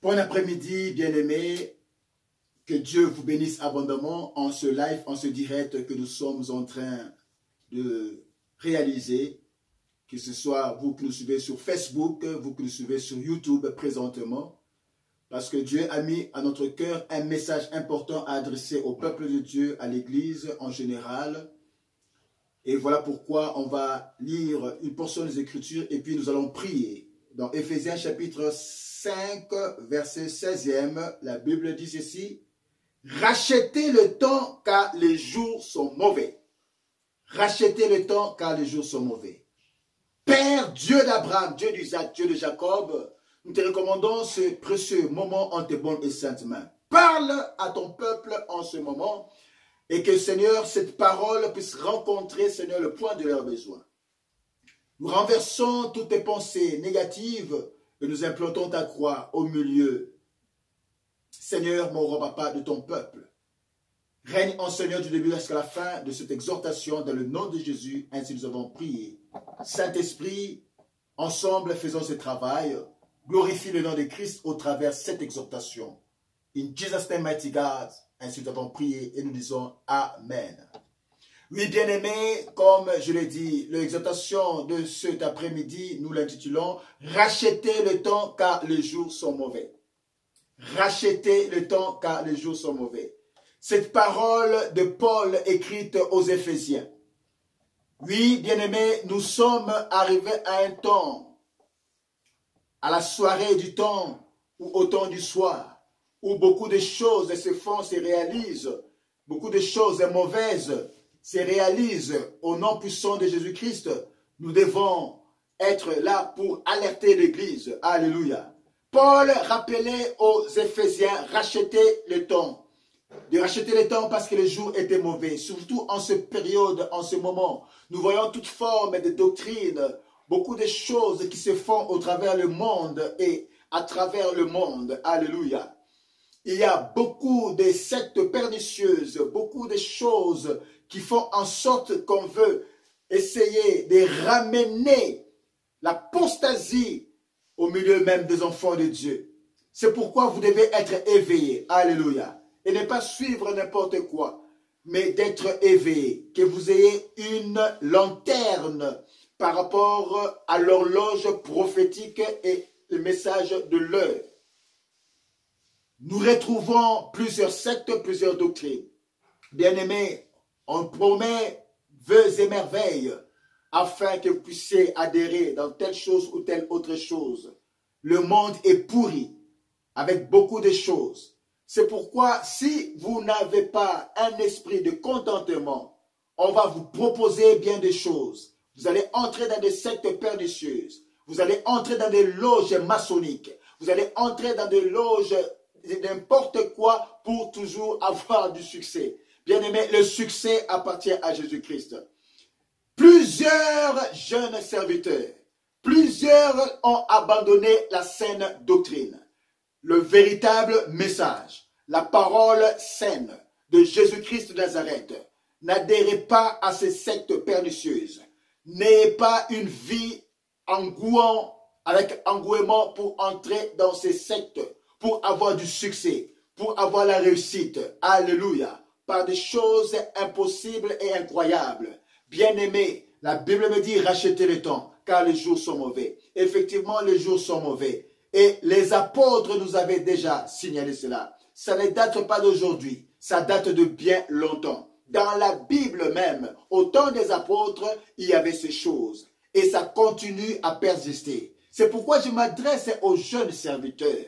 Bon après-midi, bien-aimés. Que Dieu vous bénisse abondamment en ce live, en ce direct que nous sommes en train de réaliser. Que ce soit vous qui nous suivez sur Facebook, vous qui nous suivez sur YouTube présentement. Parce que Dieu a mis à notre cœur un message important à adresser au peuple de Dieu, à l'Église en général. Et voilà pourquoi on va lire une portion des Écritures et puis nous allons prier. Dans Éphésiens chapitre 5, verset 16e, la Bible dit ceci. Rachetez le temps car les jours sont mauvais. Rachetez le temps car les jours sont mauvais. Père, Dieu d'Abraham, Dieu d'Isaac, Dieu de Jacob, nous te recommandons ce précieux moment en tes bonnes et saintes mains. Parle à ton peuple en ce moment et que, Seigneur, cette parole puisse rencontrer, Seigneur, le point de leurs besoins. Nous renversons toutes tes pensées négatives et nous implantons ta croix au milieu, Seigneur, mon roi papa, de ton peuple. Règne en Seigneur du début jusqu'à la fin de cette exhortation dans le nom de Jésus, ainsi nous avons prié. Saint-Esprit, ensemble faisons ce travail. Glorifie le nom de Christ au travers de cette exhortation. In Jesus' name, mighty God, ainsi nous avons prié et nous disons Amen. Oui, bien-aimés, comme je l'ai dit, l'exhortation de cet après-midi, nous l'intitulons « Rachetez le temps car les jours sont mauvais ». Rachetez le temps car les jours sont mauvais. Cette parole de Paul écrite aux Éphésiens. Oui, bien-aimés, nous sommes arrivés à un temps, à la soirée du temps ou au temps du soir, où beaucoup de choses se font, se réalisent, beaucoup de choses mauvaises se réalisent au nom puissant de Jésus-Christ. Nous devons être là pour alerter l'Église. Alléluia. Paul rappelait aux Éphésiens, rachetez le temps. De racheter le temps parce que les jours étaient mauvais. Surtout en cette période, en ce moment. Nous voyons toute forme de doctrine, beaucoup de choses qui se font au travers le monde et à travers le monde. Alléluia. Il y a beaucoup de sectes pernicieuses, beaucoup de choses qui font en sorte qu'on veut essayer de ramener l'apostasie au milieu même des enfants de Dieu. C'est pourquoi vous devez être éveillés. Alléluia. Et ne pas suivre n'importe quoi, mais d'être éveillés. Que vous ayez une lanterne par rapport à l'horloge prophétique et le message de l'heure. Nous retrouvons plusieurs sectes, plusieurs doctrines. Bien-aimés, on promet vœux et merveilles afin que vous puissiez adhérer dans telle chose ou telle autre chose. Le monde est pourri avec beaucoup de choses. C'est pourquoi si vous n'avez pas un esprit de contentement, on va vous proposer bien des choses. Vous allez entrer dans des sectes pernicieuses. Vous allez entrer dans des loges maçonniques. Vous allez entrer dans des loges n'importe quoi pour toujours avoir du succès. Bien-aimés, le succès appartient à Jésus-Christ. Plusieurs jeunes serviteurs, plusieurs ont abandonné la saine doctrine, le véritable message, la parole saine de Jésus-Christ de Nazareth. N'adhérez pas à ces sectes pernicieuses. N'ayez pas une vie avec engouement pour entrer dans ces sectes, pour avoir du succès, pour avoir la réussite. Alléluia. Par des choses impossibles et incroyables. Bien-aimés, la Bible me dit rachetez le temps, car les jours sont mauvais. Effectivement, les jours sont mauvais. Et les apôtres nous avaient déjà signalé cela. Ça ne date pas d'aujourd'hui, ça date de bien longtemps. Dans la Bible même, au temps des apôtres, il y avait ces choses. Et ça continue à persister. C'est pourquoi je m'adresse aux jeunes serviteurs.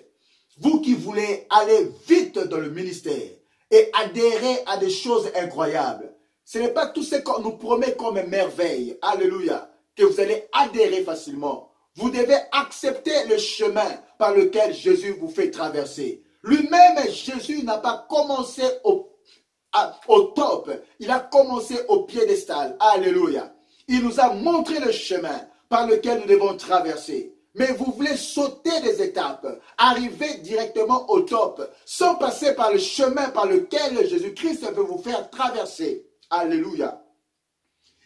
Vous qui voulez aller vite dans le ministère et adhérer à des choses incroyables. Ce n'est pas tout ce qu'on nous promet comme merveille, alléluia, que vous allez adhérer facilement. Vous devez accepter le chemin par lequel Jésus vous fait traverser. Lui-même, Jésus n'a pas commencé au top, il a commencé au piédestal, alléluia. Il nous a montré le chemin par lequel nous devons traverser. Mais vous voulez sauter des étapes, arriver directement au top, sans passer par le chemin par lequel Jésus-Christ veut vous faire traverser. Alléluia.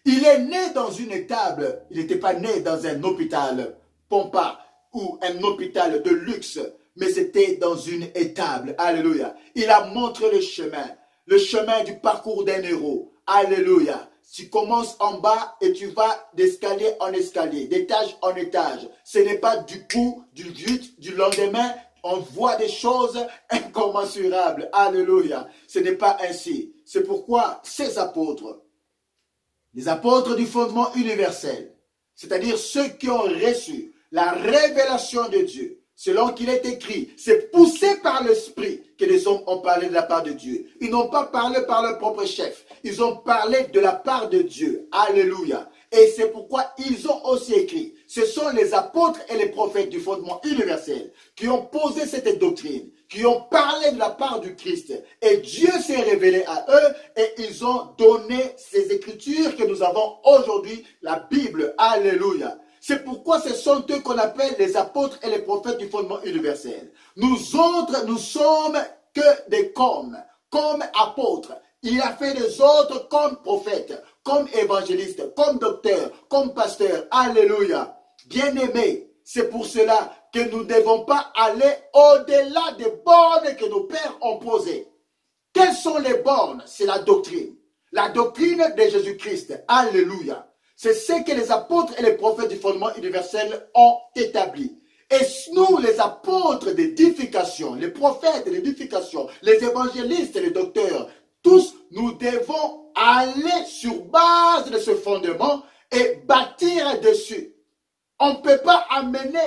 Il est né dans une étable, il n'était pas né dans un hôpital pompa ou un hôpital de luxe, mais c'était dans une étable. Alléluia. Il a montré le chemin du parcours d'un héros. Alléluia. Tu commences en bas et tu vas d'escalier en escalier, d'étage en étage. Ce n'est pas du coup, du lendemain, on voit des choses incommensurables. Alléluia. Ce n'est pas ainsi. C'est pourquoi ces apôtres, les apôtres du fondement universel, c'est-à-dire ceux qui ont reçu la révélation de Dieu, selon qu'il est écrit, c'est poussé par l'Esprit que les hommes ont parlé de la part de Dieu. Ils n'ont pas parlé par leur propre chef. Ils ont parlé de la part de Dieu. Alléluia. Et c'est pourquoi ils ont aussi écrit. Ce sont les apôtres et les prophètes du fondement universel qui ont posé cette doctrine, qui ont parlé de la part du Christ. Et Dieu s'est révélé à eux et ils ont donné ces écritures que nous avons aujourd'hui, la Bible. Alléluia. C'est pourquoi ce sont eux qu'on appelle les apôtres et les prophètes du fondement universel. Nous autres, nous sommes que des comme apôtres. Il a fait des autres comme prophètes, comme évangélistes, comme docteurs, comme pasteurs. Alléluia. Bien-aimés, c'est pour cela que nous ne devons pas aller au-delà des bornes que nos pères ont posées. Quelles sont les bornes? C'est la doctrine. La doctrine de Jésus-Christ. Alléluia. C'est ce que les apôtres et les prophètes du fondement universel ont établi. Et nous, les apôtres d'édification, les prophètes d'édification, les évangélistes et les docteurs, tous, nous devons aller sur base de ce fondement et bâtir dessus. On ne peut pas amener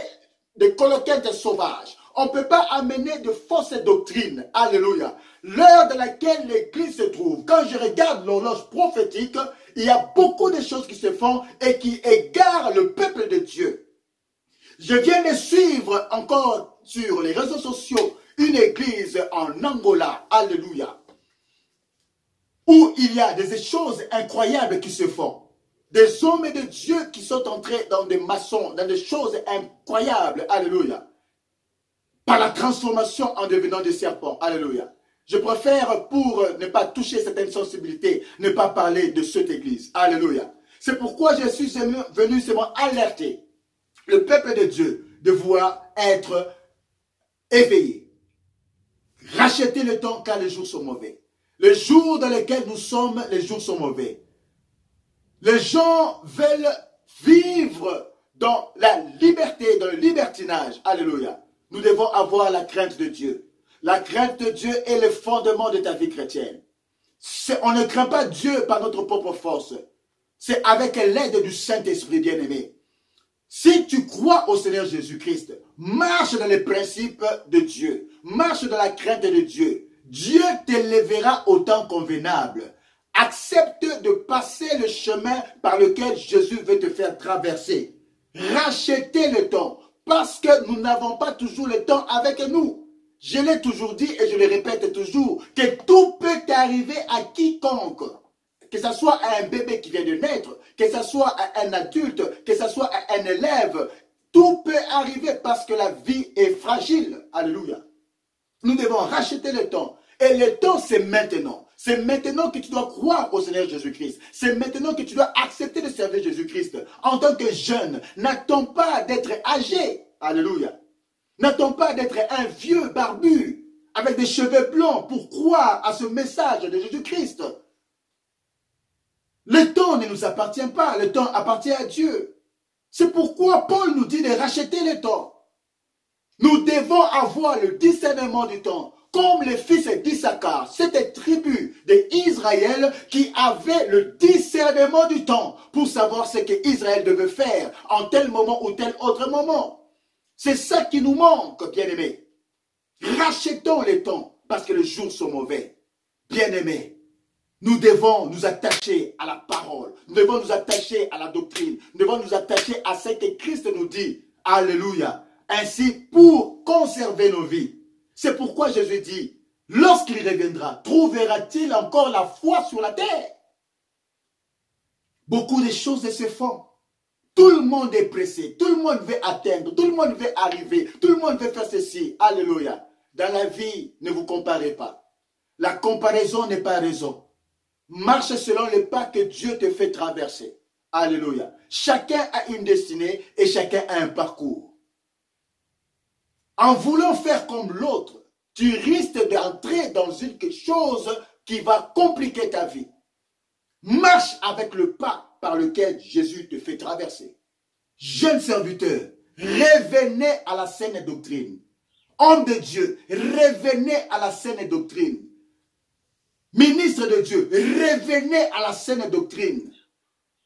des coloquettes sauvages. On ne peut pas amener de fausses doctrines. Alléluia. L'heure dans laquelle l'Église se trouve, quand je regarde l'horloge prophétique, il y a beaucoup de choses qui se font et qui égarent le peuple de Dieu. Je viens de suivre encore sur les réseaux sociaux une église en Angola. Alléluia. Où il y a des choses incroyables qui se font. Des hommes de Dieu qui sont entrés dans des maçons, dans des choses incroyables. Alléluia. Par la transformation en devenant des serpents. Alléluia. Je préfère, pour ne pas toucher certaines sensibilités, ne pas parler de cette église. Alléluia. C'est pourquoi je suis venu seulement alerter le peuple de Dieu de vouloir être éveillé. Racheter le temps car les jours sont mauvais. Les jours dans lesquels nous sommes, les jours sont mauvais. Les gens veulent vivre dans la liberté, dans le libertinage. Alléluia. Nous devons avoir la crainte de Dieu. La crainte de Dieu est le fondement de ta vie chrétienne. On ne craint pas Dieu par notre propre force. C'est avec l'aide du Saint-Esprit bien-aimé. Si tu crois au Seigneur Jésus-Christ, marche dans les principes de Dieu. Marche dans la crainte de Dieu. Dieu t'élèvera au temps convenable. Accepte de passer le chemin par lequel Jésus veut te faire traverser. Rachetez le temps. Parce que nous n'avons pas toujours le temps avec nous. Je l'ai toujours dit et je le répète toujours, que tout peut arriver à quiconque. Que ce soit à un bébé qui vient de naître, que ce soit à un adulte, que ce soit à un élève. Tout peut arriver parce que la vie est fragile. Alléluia. Nous devons racheter le temps. Et le temps, c'est maintenant. C'est maintenant que tu dois croire au Seigneur Jésus-Christ. C'est maintenant que tu dois accepter de servir Jésus-Christ. En tant que jeune, n'attends pas d'être âgé. Alléluia. N'attends pas d'être un vieux barbu avec des cheveux blancs pour croire à ce message de Jésus-Christ. Le temps ne nous appartient pas. Le temps appartient à Dieu. C'est pourquoi Paul nous dit de racheter le temps. Nous devons avoir le discernement du temps. Comme les fils d'Issachar, cette tribu d'Israël qui avait le discernement du temps pour savoir ce qu'Israël devait faire en tel moment ou tel autre moment. C'est ça qui nous manque, bien-aimés. Rachetons le temps parce que les jours sont mauvais. Bien-aimés, nous devons nous attacher à la parole. Nous devons nous attacher à la doctrine. Nous devons nous attacher à ce que Christ nous dit. Alléluia. Ainsi, pour conserver nos vies. C'est pourquoi Jésus dit, lorsqu'il reviendra, trouvera-t-il encore la foi sur la terre? Beaucoup de choses se font. Tout le monde est pressé, tout le monde veut atteindre, tout le monde veut arriver, tout le monde veut faire ceci. Alléluia. Dans la vie, ne vous comparez pas. La comparaison n'est pas raison. Marche selon les pas que Dieu te fait traverser. Alléluia. Chacun a une destinée et chacun a un parcours. En voulant faire comme l'autre, tu risques d'entrer dans quelque chose qui va compliquer ta vie. Marche avec le pas par lequel Jésus te fait traverser. Jeunes serviteurs, revenez à la saine doctrine. Homme de Dieu, revenez à la saine doctrine. Ministre de Dieu, revenez à la saine doctrine.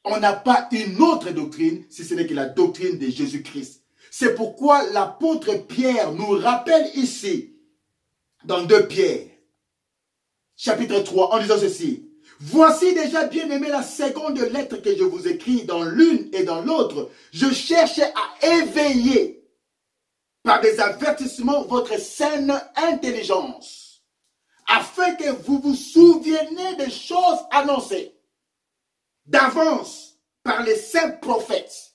On n'a pas une autre doctrine si ce n'est que la doctrine de Jésus-Christ. C'est pourquoi l'apôtre Pierre nous rappelle ici, dans 2 Pierre, chapitre 3, en disant ceci. Voici déjà, bien-aimé, la seconde lettre que je vous écris dans l'une et dans l'autre. Je cherche à éveiller par des avertissements votre saine intelligence, afin que vous vous souveniez des choses annoncées d'avance par les saints prophètes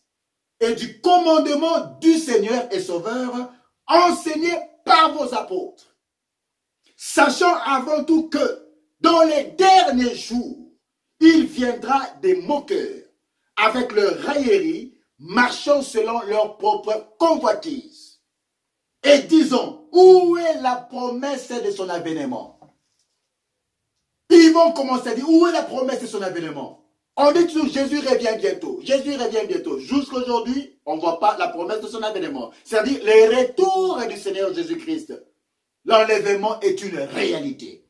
et du commandement du Seigneur et Sauveur enseigné par vos apôtres. Sachant avant tout que dans les derniers jours, il viendra des moqueurs avec leur raillerie, marchant selon leur propre convoitise. Et disons, où est la promesse de son avènement? Ils vont commencer à dire, où est la promesse de son avènement? On dit toujours, Jésus revient bientôt. Jésus revient bientôt. Jusqu'à aujourd'hui, on ne voit pas la promesse de son avènement. C'est-à-dire, le retour du Seigneur Jésus-Christ. L'enlèvement est une réalité.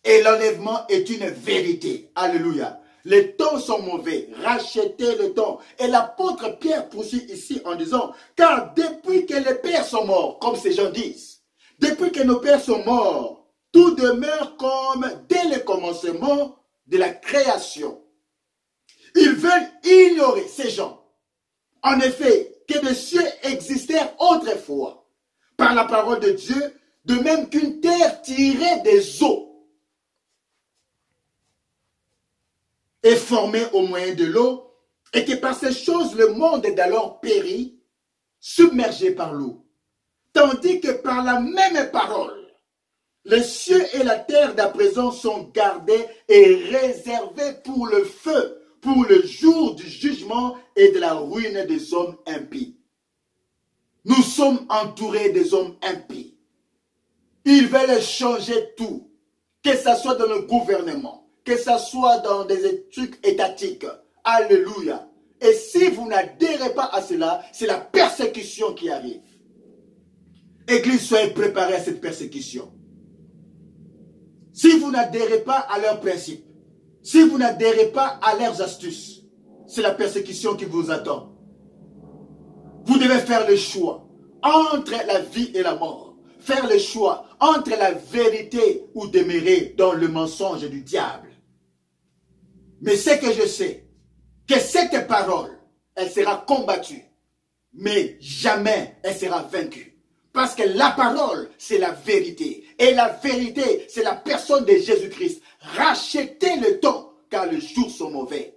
Et l'enlèvement est une vérité. Alléluia. Les temps sont mauvais. Rachetez le temps. Et l'apôtre Pierre poursuit ici en disant, car depuis que les pères sont morts, comme ces gens disent, depuis que nos pères sont morts, tout demeure comme dès le commencement de la création. Ils veulent ignorer ces gens. En effet, que les cieux existèrent autrefois par la parole de Dieu, de même qu'une terre tirée des eaux est formée au moyen de l'eau, et que par ces choses le monde est alors péri, submergé par l'eau. Tandis que par la même parole, les cieux et la terre d'à présent sont gardés et réservés pour le feu, pour le jour du jugement et de la ruine des hommes impies. Nous sommes entourés des hommes impies. Ils veulent changer tout, que ce soit dans le gouvernement, que ce soit dans des trucs étatiques. Alléluia. Et si vous n'adhérez pas à cela, c'est la persécution qui arrive. Église, soyez préparés à cette persécution. Si vous n'adhérez pas à leurs principes, si vous n'adhérez pas à leurs astuces, c'est la persécution qui vous attend. Vous devez faire le choix entre la vie et la mort. Faire le choix entre la vérité ou demeurer dans le mensonge du diable. Mais ce que je sais, que cette parole, elle sera combattue, mais jamais elle sera vaincue. Parce que la parole, c'est la vérité. Et la vérité, c'est la personne de Jésus-Christ. Rachetez le temps, car les jours sont mauvais.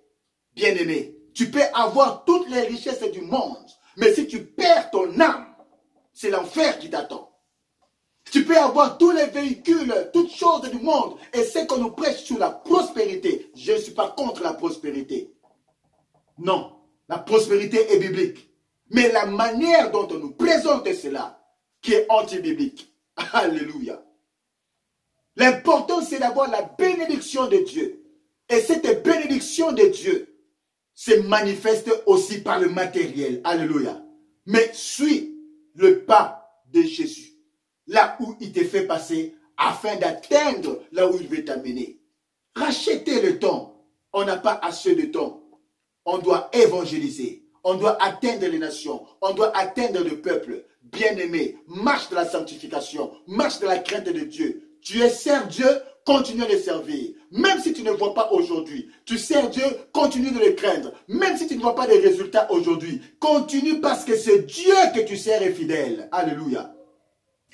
Bien-aimé, tu peux avoir toutes les richesses du monde, mais si tu perds ton âme, c'est l'enfer qui t'attend. Tu peux avoir tous les véhicules, toutes choses du monde, et ce qu'on nous prêche sur la prospérité. Je ne suis pas contre la prospérité. Non, la prospérité est biblique. Mais la manière dont on nous présente cela, qui est anti-biblique. Alléluia. L'important, c'est d'avoir la bénédiction de Dieu. Et cette bénédiction de Dieu se manifeste aussi par le matériel. Alléluia. Mais suis le pas de Jésus. Là où il te fait passer afin d'atteindre là où il veut t'amener. Rachetez le temps. On n'a pas assez de temps. On doit évangéliser. On doit atteindre les nations. On doit atteindre le peuple. Bien-aimé, marche de la sanctification. Marche de la crainte de Dieu. Tu es sers Dieu, continue de le servir. Même si tu ne vois pas aujourd'hui. Tu sers Dieu, continue de le craindre. Même si tu ne vois pas des résultats aujourd'hui. Continue parce que c'est Dieu que tu sers est fidèle. Alléluia.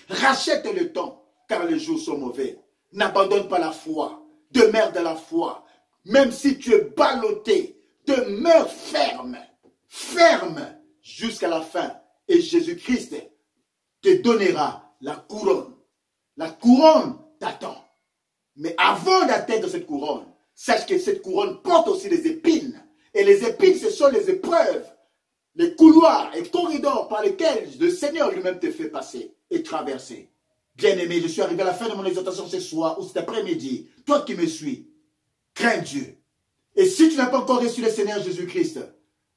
Rachète le temps, car les jours sont mauvais. N'abandonne pas la foi. Demeure dans la foi. Même si tu es ballotté, demeure ferme. Ferme jusqu'à la fin. Et Jésus-Christ te donnera la couronne. La couronne t'attend. Mais avant d'atteindre cette couronne, sache que cette couronne porte aussi des épines. Et les épines, ce sont les épreuves. les couloirs et corridors par lesquels le Seigneur lui-même te fait passer et traverser. Bien-aimé, je suis arrivé à la fin de mon exhortation ce soir ou cet après-midi. Toi qui me suis, crains Dieu. Et si tu n'as pas encore reçu le Seigneur Jésus-Christ,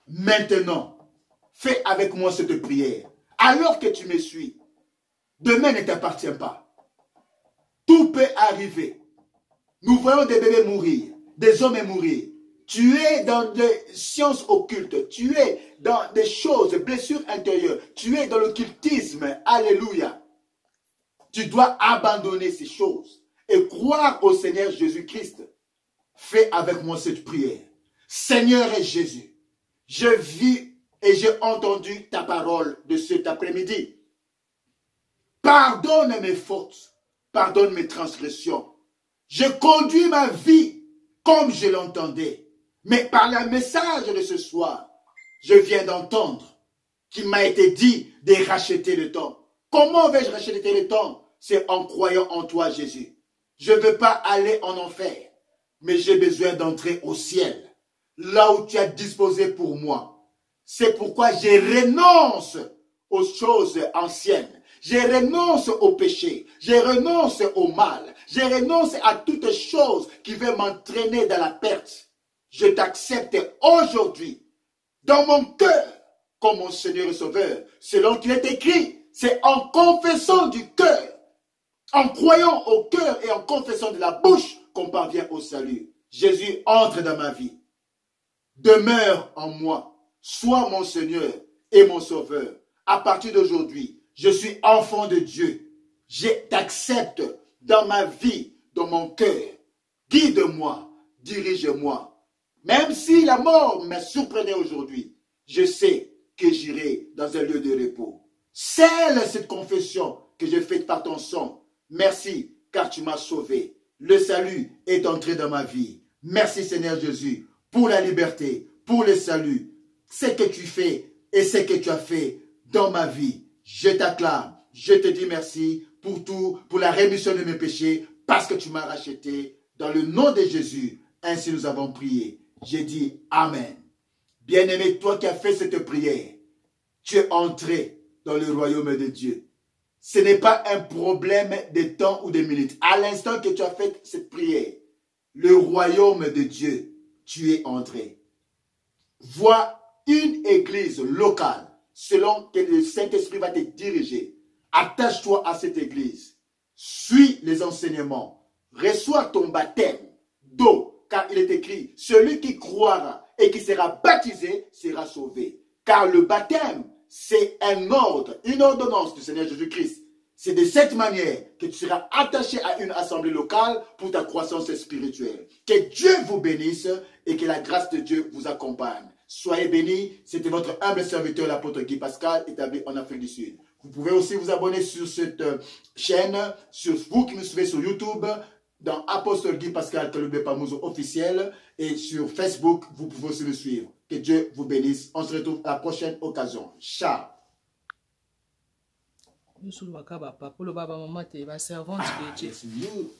maintenant, fais avec moi cette prière. Alors que tu me suis, demain ne t'appartient pas. Tout peut arriver. Nous voyons des bébés mourir, des hommes mourir. Tu es dans des sciences occultes, tu es dans des choses, des blessures intérieures, tu es dans l'occultisme. Alléluia. Tu dois abandonner ces choses et croire au Seigneur Jésus-Christ. Fais avec moi cette prière. Seigneur et Jésus, je vis et j'ai entendu ta parole de cet après-midi. Pardonne mes fautes, pardonne mes transgressions. Je conduis ma vie comme je l'entendais. Mais par le message de ce soir, je viens d'entendre qu'il m'a été dit de racheter le temps. Comment vais-je racheter le temps? C'est en croyant en toi, Jésus. Je ne veux pas aller en enfer, mais j'ai besoin d'entrer au ciel, là où tu as disposé pour moi. C'est pourquoi je renonce aux choses anciennes. Je renonce au péché. Je renonce au mal. Je renonce à toutes choses qui veulent m'entraîner dans la perte. Je t'accepte aujourd'hui dans mon cœur comme mon Seigneur et Sauveur. Selon qu'il est écrit, c'est en confessant du cœur, en croyant au cœur et en confessant de la bouche qu'on parvient au salut. Jésus entre dans ma vie. Demeure en moi. Sois mon Seigneur et mon Sauveur. À partir d'aujourd'hui, je suis enfant de Dieu. Je t'accepte dans ma vie, dans mon cœur. Guide-moi, dirige-moi. Même si la mort me surprenait aujourd'hui, je sais que j'irai dans un lieu de repos. Scelle cette confession que j'ai faite par ton sang. Merci, car tu m'as sauvé. Le salut est entré dans ma vie. Merci Seigneur Jésus pour la liberté, pour le salut. Ce que tu fais et ce que tu as fait dans ma vie. Je t'acclame, je te dis merci pour tout, pour la rémission de mes péchés, parce que tu m'as racheté. Dans le nom de Jésus, ainsi nous avons prié. J'ai dit Amen. Bien-aimé, toi qui as fait cette prière, tu es entré dans le royaume de Dieu. Ce n'est pas un problème de temps ou de minutes. À l'instant que tu as fait cette prière, le royaume de Dieu, tu es entré. Vois une église locale, selon que le Saint-Esprit va te diriger. Attache-toi à cette église. Suis les enseignements. Reçois ton baptême d'eau, car il est écrit, celui qui croira et qui sera baptisé sera sauvé. Car le baptême, c'est un ordre, une ordonnance du Seigneur Jésus-Christ. C'est de cette manière que tu seras attaché à une assemblée locale pour ta croissance spirituelle. Que Dieu vous bénisse et que la grâce de Dieu vous accompagne. Soyez bénis. C'était votre humble serviteur, l'apôtre Guy Pascal, établi en Afrique du Sud. Vous pouvez aussi vous abonner sur cette chaîne, sur vous qui nous suivez sur YouTube, dans Apôtre Guy Pascal Kalubé Pamuzo officiel, et sur Facebook, vous pouvez aussi le suivre. Que Dieu vous bénisse. On se retrouve à la prochaine occasion. Ciao. Nous sommes pour le baba maman, tu es ma servante spirituelle. Yes, you.